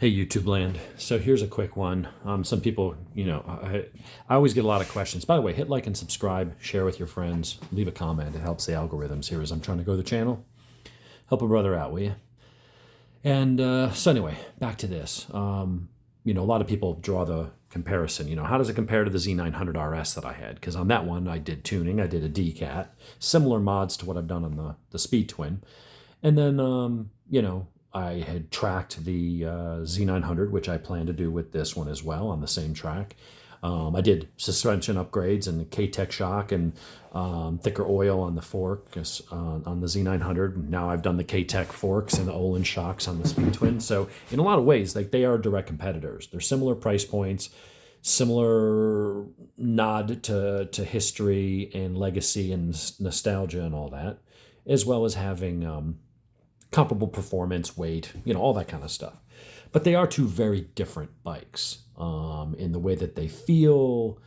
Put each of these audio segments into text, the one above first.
Hey, YouTube land. So here's a quick one. Some people, I always get a lot of questions. By the way, hit like and subscribe, share with your friends, leave a comment. It helps the algorithms here as I'm trying to grow the channel. Help a brother out, will you? And so anyway, back to this. A lot of people draw the comparison. How does it compare to the Z900RS that I had? Because on that one, I did tuning. I did a DCAT, similar mods to what I've done on the Speed Twin. And then, I had tracked the Z900, which I plan to do with this one as well on the same track. I did suspension upgrades and K-Tech shock and thicker oil on the fork on the Z900. Now I've done the K-Tech forks and the Olin shocks on the Speed Twin. So in a lot of ways, they are direct competitors. They're similar price points, similar nod to history and legacy and nostalgia and all that, as well as having comparable performance, weight, all that kind of stuff. But they are two very different bikes in the way that they feel.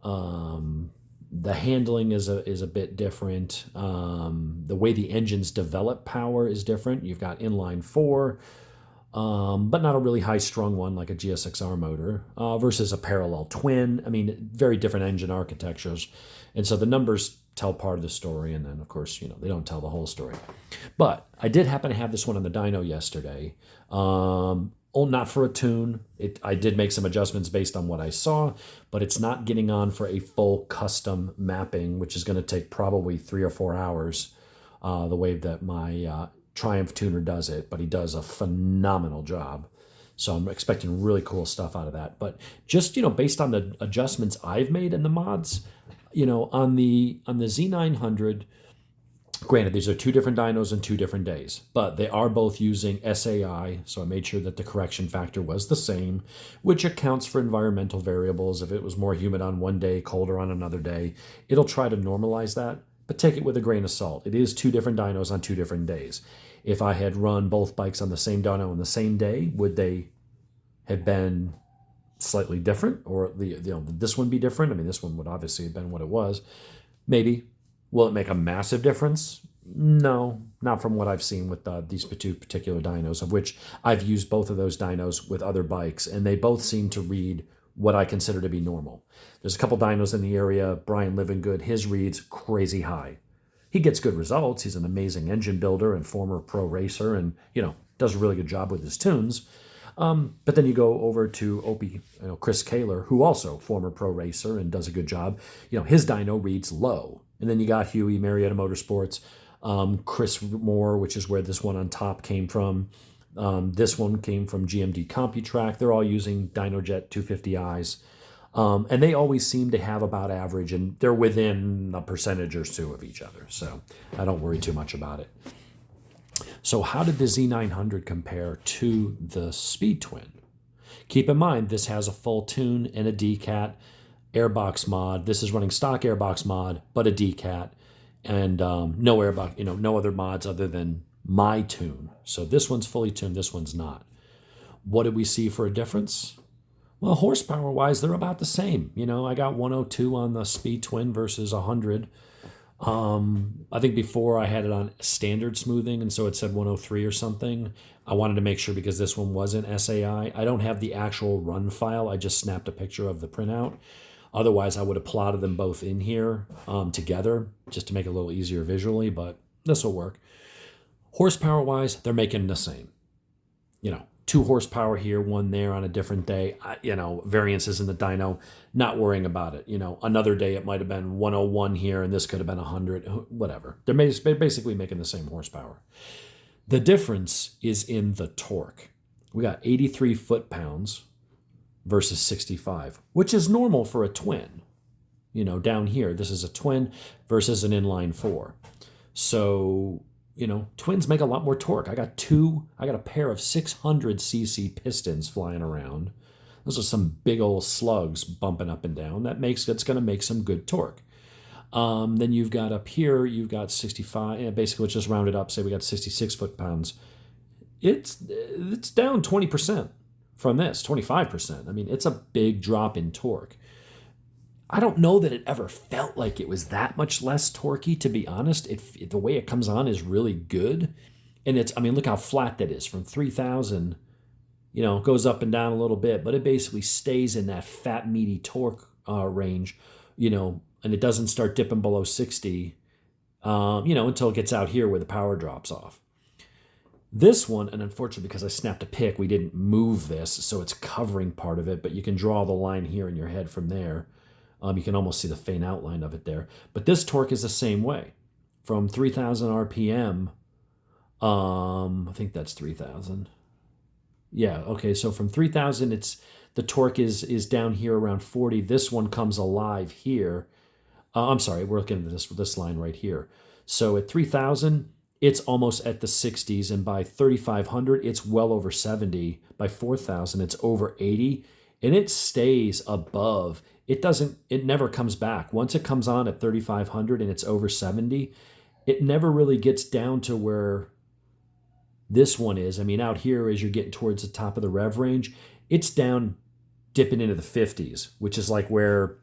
The handling is a bit different. The way the engines develop power is different. You've got inline four, but not a really high-strung one like a GSX-R motor versus a parallel twin. I mean, very different engine architectures. And so the numbers tell part of the story, and then, of course, they don't tell the whole story. But I did happen to have this one on the dyno yesterday. Not for a tune. I did make some adjustments based on what I saw, but it's not getting on for a full custom mapping, which is going to take probably 3 or 4 hours, the way that my Triumph tuner does it. But he does a phenomenal job. So I'm expecting really cool stuff out of that. But just, based on the adjustments I've made in the mods, on the Z900, granted, these are two different dynos and 2 different days, but they are both using SAI, so I made sure that the correction factor was the same, which accounts for environmental variables. If it was more humid on one day, colder on another day, it'll try to normalize that, but take it with a grain of salt. It is 2 different dynos on 2 different days. If I had run both bikes on the same dyno on the same day, would they have been slightly different, or this one be different? I mean, this one would obviously have been what it was. Maybe. Will it make a massive difference? No, not from what I've seen with these 2 particular dynos, of which I've used both of those dynos with other bikes, and they both seem to read what I consider to be normal. There's a couple dynos in the area. Brian Livingood, his reads crazy high. He gets good results. He's an amazing engine builder and former pro racer, and does a really good job with his tunes. But then you go over to Opie, Chris Kaler, who also former pro racer and does a good job. His dyno reads low. And then you got Huey, Marietta Motorsports, Chris Moore, which is where this one on top came from. This one came from GMD CompuTrack. They're all using DynoJet 250Is. And they always seem to have about average, and they're within a percentage or 2 of each other. So I don't worry too much about it. So how did the Z900 compare to the Speed Twin? Keep in mind, this has a full tune and a DCAT airbox mod. This is running stock airbox mod, but a DCAT, and no airbox, no other mods other than my tune. So this one's fully tuned, this one's not. What did we see for a difference? Well, horsepower-wise, they're about the same. I got 102 on the Speed Twin versus 100. I think before I had it on standard smoothing, and so it said 103 or something. I wanted to make sure because this one wasn't SAI. I don't have the actual run file. I just snapped a picture of the printout. Otherwise, I would have plotted them both in here together just to make it a little easier visually, but this will work. Horsepower-wise, they're making the same. 2 horsepower here, 1 there on a different day. Variances in the dyno, not worrying about it. Another day it might have been 101 here, and this could have been 100, whatever. They're basically making the same horsepower. The difference is in the torque. We got 83 foot-pounds versus 65, which is normal for a twin. Down here, this is a twin versus an inline 4. So, twins make a lot more torque. I got a pair of 600cc pistons flying around. Those are some big old slugs bumping up and down. It's going to make some good torque. Then you've got up here, you've got 65, basically let's just round it up, say we got 66 foot-pounds. It's down 20%. From this, 25%. I mean, it's a big drop in torque. I don't know that it ever felt like it was that much less torquey, to be honest. The way it comes on is really good. And look how flat that is from 3,000 Goes up and down a little bit, but it basically stays in that fat, meaty torque range, and it doesn't start dipping below 60, until it gets out here where the power drops off. This one, and unfortunately because I snapped a pick, we didn't move this, so it's covering part of it, but you can draw the line here in your head from there. You can almost see the faint outline of it there. But this torque is the same way. From 3,000 RPM, I think that's 3,000. Yeah, okay, so from 3,000, the torque is down here around 40. This one comes alive here. I'm sorry, we're looking at this line right here. So at 3,000, it's almost at the 60s, and by 3,500, it's well over 70. By 4,000, it's over 80, and it stays above. It never comes back. Once it comes on at 3,500 and it's over 70, it never really gets down to where this one is. I mean, out here, as you're getting towards the top of the rev range, it's down, dipping into the 50s, which is like where,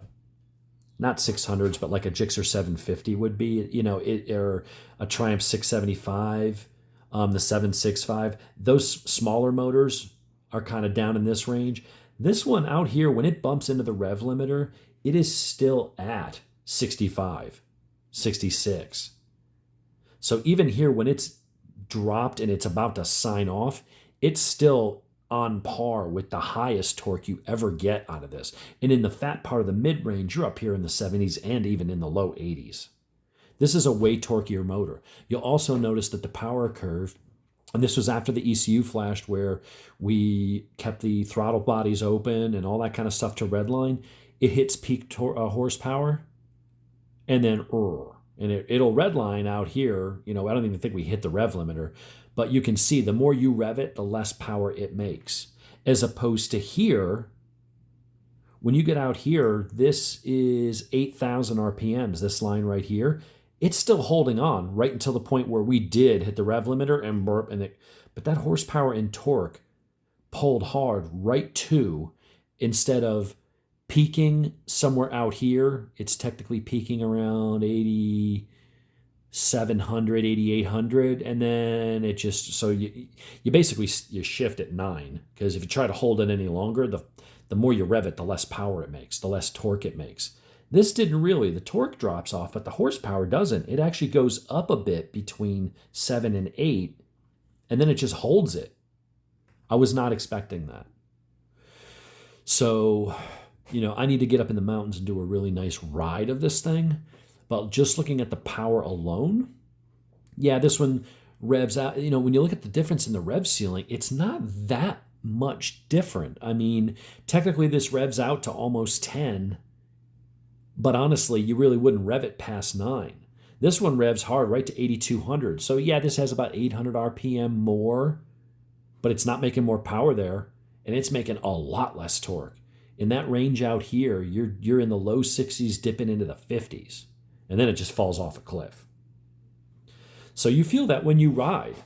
not 600s, but like a Gixxer 750 would be, or a Triumph 675, the 765. Those smaller motors are kind of down in this range. This one out here, when it bumps into the rev limiter, it is still at 65, 66. So even here, when it's dropped and it's about to sign off, it's still on par with the highest torque you ever get out of this. And in the fat part of the mid-range, you're up here in the 70s and even in the low 80s. This is a way torqueier motor. You'll also notice that the power curve, and this was after the ECU flashed where we kept the throttle bodies open and all that kind of stuff to redline, it hits peak horsepower, and then it'll redline out here. I don't even think we hit the rev limiter, but you can see the more you rev it, the less power it makes. As opposed to here, when you get out here, this is 8,000 RPMs, this line right here. It's still holding on right until the point where we did hit the rev limiter and burp, but that horsepower and torque pulled hard right to, instead of peaking somewhere out here, it's technically peaking around 8,700, 8,800, and then it just, so you basically you shift at 9, because if you try to hold it any longer, the more you rev it, the less power it makes, the less torque it makes. This didn't really. The torque drops off, but the horsepower doesn't. It actually goes up a bit between 7 and 8, and then it just holds it. I was not expecting that. So, I need to get up in the mountains and do a really nice ride of this thing. But just looking at the power alone, yeah, this one revs out. When you look at the difference in the rev ceiling, it's not that much different. I mean, technically this revs out to almost 10, but honestly, you really wouldn't rev it past 9. This one revs hard right to 8,200. So yeah, this has about 800 RPM more, but it's not making more power there, and it's making a lot less torque. In that range out here, you're in the low 60s, dipping into the 50s, and then it just falls off a cliff. So you feel that when you ride.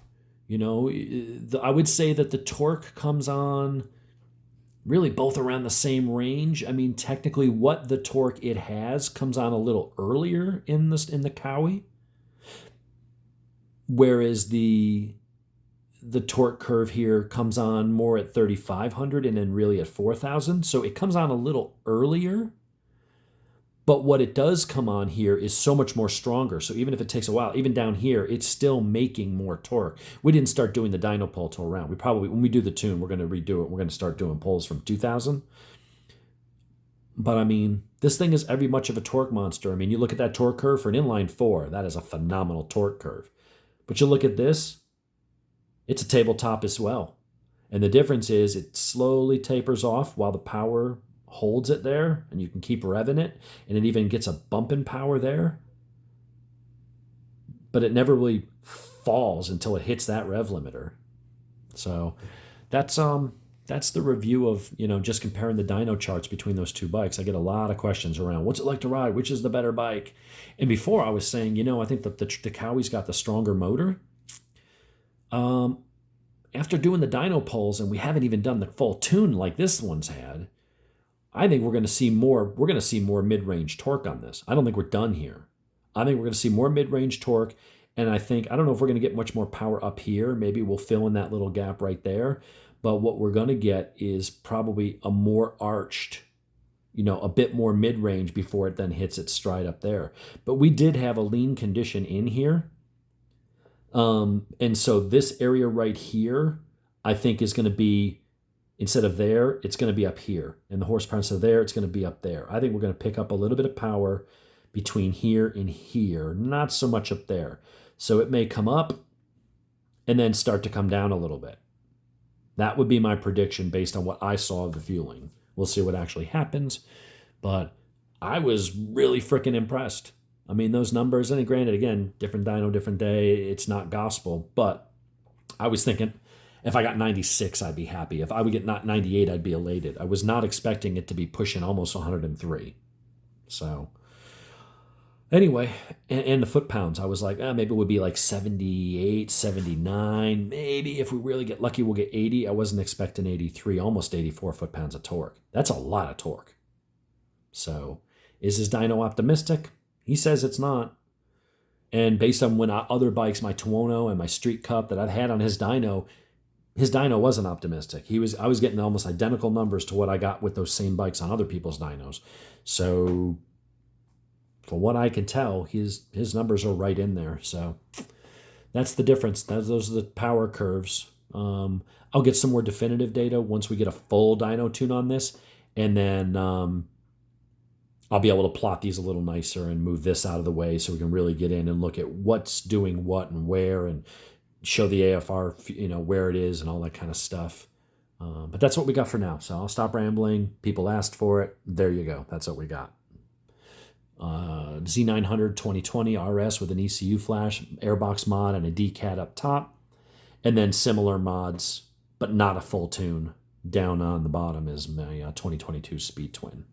I would say that the torque comes on really both around the same range. I mean, technically what the torque it has comes on a little earlier in the Kawi, whereas the torque curve here comes on more at 3,500 and then really at 4,000. So it comes on a little earlier, but what it does come on here is so much more stronger. So even if it takes a while, even down here, it's still making more torque. We didn't start doing the dyno pull till around. When we do the tune, we're going to redo it. We're going to start doing pulls from 2,000. But I mean, this thing is every much of a torque monster. I mean, you look at that torque curve for an inline 4, that is a phenomenal torque curve. But you look at this, it's a tabletop as well. And the difference is it slowly tapers off while the power holds it there, and you can keep revving it, and it even gets a bump in power there. But it never really falls until it hits that rev limiter. So that's the review of, just comparing the dyno charts between those two bikes. I get a lot of questions around what's it like to ride, which is the better bike. And before I was saying, I think that the Kawi's got the stronger motor. After doing the dyno pulls, and we haven't even done the full tune like this one's had, I think we're going to see more mid-range torque on this. I don't think we're done here. I think we're going to see more mid-range torque, and I don't know if we're going to get much more power up here. Maybe we'll fill in that little gap right there. But what we're going to get is probably a more arched, a bit more mid-range before it then hits its stride up there. But we did have a lean condition in here. And so this area right here, I think is going to be, instead of there, it's going to be up here. And the horsepower instead of there, it's going to be up there. I think we're going to pick up a little bit of power between here and here, not so much up there. So it may come up and then start to come down a little bit. That would be my prediction based on what I saw of the fueling. We'll see what actually happens. But I was really freaking impressed. I mean, those numbers, and granted, again, different dyno, different day, it's not gospel, but I was thinking if I got 96, I'd be happy. If I would get not 98, I'd be elated. I was not expecting it to be pushing almost 103. So anyway, and the foot-pounds, I was like, maybe it would be like 78, 79. Maybe if we really get lucky, we'll get 80. I wasn't expecting 83, almost 84 foot-pounds of torque. That's a lot of torque. So is his dyno optimistic? He says it's not. And based on other bikes, my Tuono and my Street Cup that I've had on his dyno wasn't optimistic. I was getting almost identical numbers to what I got with those same bikes on other people's dynos. So from what I can tell, his numbers are right in there. So that's the difference. Those are the power curves. I'll get some more definitive data once we get a full dyno tune on this. And then I'll be able to plot these a little nicer and move this out of the way so we can really get in and look at what's doing what and where and show the AFR, where it is and all that kind of stuff. But that's what we got for now. So I'll stop rambling. People asked for it. There you go. That's what we got. Z900 2020 RS with an ECU flash, airbox mod, and a DCAT up top. And then similar mods, but not a full tune. Down on the bottom is my 2022 Speed Twin.